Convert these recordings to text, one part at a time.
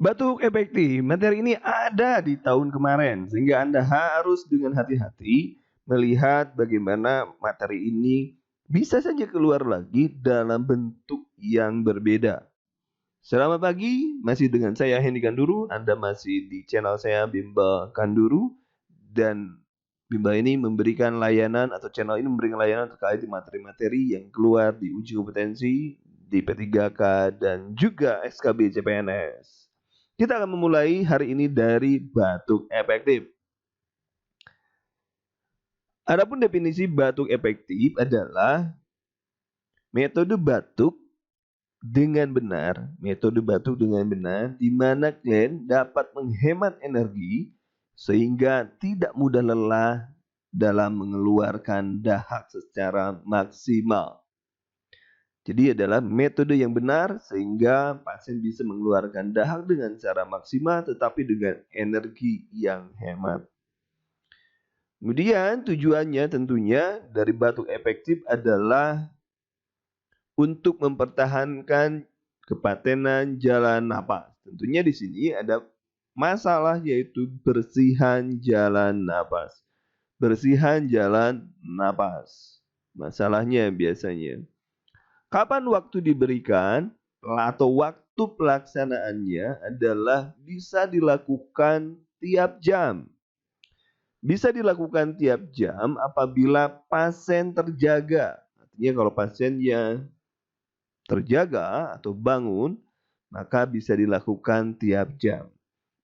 Batuk efektif. Materi ini ada di tahun kemarin, sehingga Anda harus dengan hati-hati melihat bagaimana materi ini bisa saja keluar lagi dalam bentuk yang berbeda. Selamat pagi, masih dengan saya Hendy Kanduru. Anda masih di channel saya Bimba Kanduru, dan Bimba ini memberikan layanan, atau channel ini memberikan layanan terkait materi-materi yang keluar di uji kompetensi, di P3K, dan juga SKB CPNS. Kita akan memulai hari ini dari batuk efektif. Adapun definisi batuk efektif adalah metode batuk dengan benar, di mana klien dapat menghemat energi sehingga tidak mudah lelah dalam mengeluarkan dahak secara maksimal. Jadi adalah metode yang benar sehingga pasien bisa mengeluarkan dahak dengan cara maksimal tetapi dengan energi yang hemat. Kemudian tujuannya tentunya dari batuk efektif adalah untuk mempertahankan kepatenan jalan napas. Tentunya di sini ada masalah yaitu bersihan jalan napas. Bersihan jalan napas. Masalahnya biasanya kapan waktu diberikan atau waktu pelaksanaannya adalah bisa dilakukan tiap jam. Bisa dilakukan tiap jam apabila pasien terjaga. Artinya kalau pasiennya terjaga atau bangun, maka bisa dilakukan tiap jam.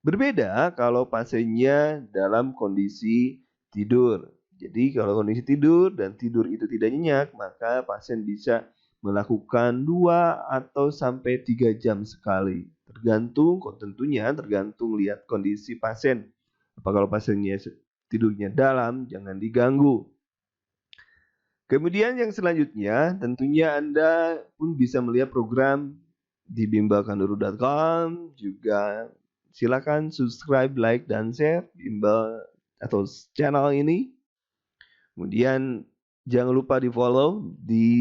Berbeda kalau pasiennya dalam kondisi tidur. Jadi kalau kondisi tidur dan tidur itu tidak nyenyak, maka pasien bisa melakukan 2 atau sampai 3 jam sekali. Tentunya tergantung lihat kondisi pasien. Apa kalau pasiennya tidurnya dalam, jangan diganggu. Kemudian yang selanjutnya, tentunya Anda pun bisa melihat program di bimbakanduru.com. Juga silakan subscribe, like, dan share Bimbel atau channel ini. Kemudian jangan lupa di follow di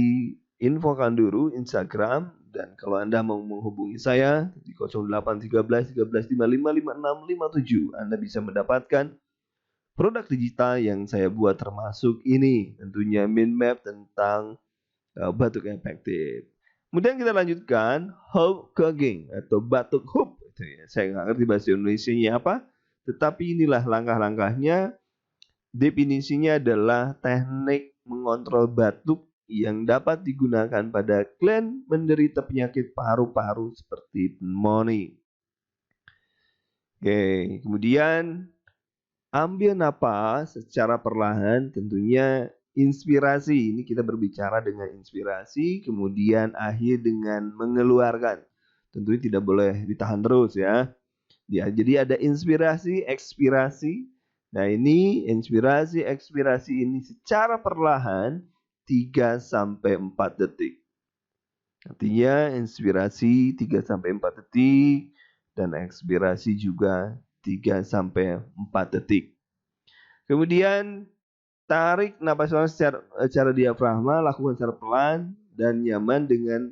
Info Kanduru Instagram, dan kalau Anda mau menghubungi saya di 0813 13 55 56 57, Anda bisa mendapatkan produk digital yang saya buat termasuk ini, tentunya mind map tentang batuk efektif. Kemudian kita lanjutkan hoop cooking atau batuk hoop. Saya nggak ngerti bahasa Indonesianya apa, tetapi inilah langkah-langkahnya. Definisinya adalah teknik mengontrol batuk yang dapat digunakan pada klien menderita penyakit paru-paru seperti pneumonia. Oke, kemudian ambil napas secara perlahan, tentunya inspirasi. Ini kita berbicara dengan inspirasi, kemudian akhir dengan mengeluarkan. Tentunya tidak boleh ditahan terus ya. Jadi ada inspirasi, ekspirasi. Nah ini inspirasi, ekspirasi ini secara perlahan 3 sampai 4 detik. Artinya inspirasi 3 sampai 4 detik dan ekspirasi juga 3 sampai 4 detik. Kemudian tarik napas secara diafragma, lakukan secara pelan dan nyaman dengan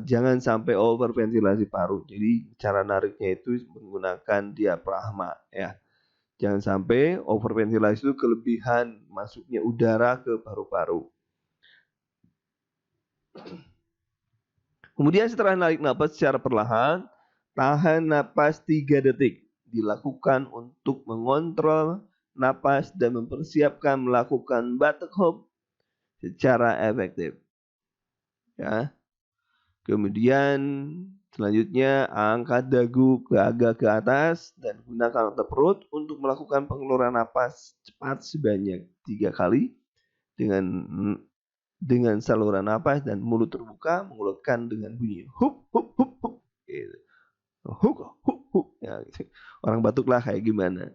jangan sampai overventilasi paru. Jadi cara nariknya itu menggunakan diafragma ya. Jangan sampai overventilasi itu kelebihan masuknya udara ke paru-paru. Kemudian setelah narik napas secara perlahan, tahan napas 3 detik. Dilakukan untuk mengontrol napas dan mempersiapkan melakukan batuk hoop secara efektif. Ya. Kemudian selanjutnya angkat dagu agak ke atas dan gunakan otot perut untuk melakukan pengeluaran napas cepat sebanyak 3 kali dengan saluran napas dan mulut terbuka, mengeluarkan dengan bunyi hup hup hup hup gitu. Hup hup hup ya, gitu. Orang batuklah kayak gimana.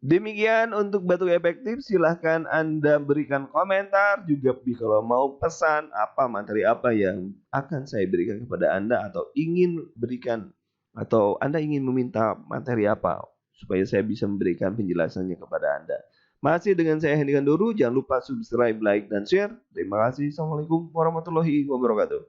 Demikian untuk batuk efektif. Silahkan Anda berikan komentar juga kalau mau pesan materi apa yang akan saya berikan kepada Anda, atau Anda ingin meminta materi apa supaya saya bisa memberikan penjelasannya kepada Anda. Masih dengan saya Hendy Kanduru. Jangan lupa subscribe, like, dan share. Terima kasih. Assalamualaikum warahmatullahi wabarakatuh.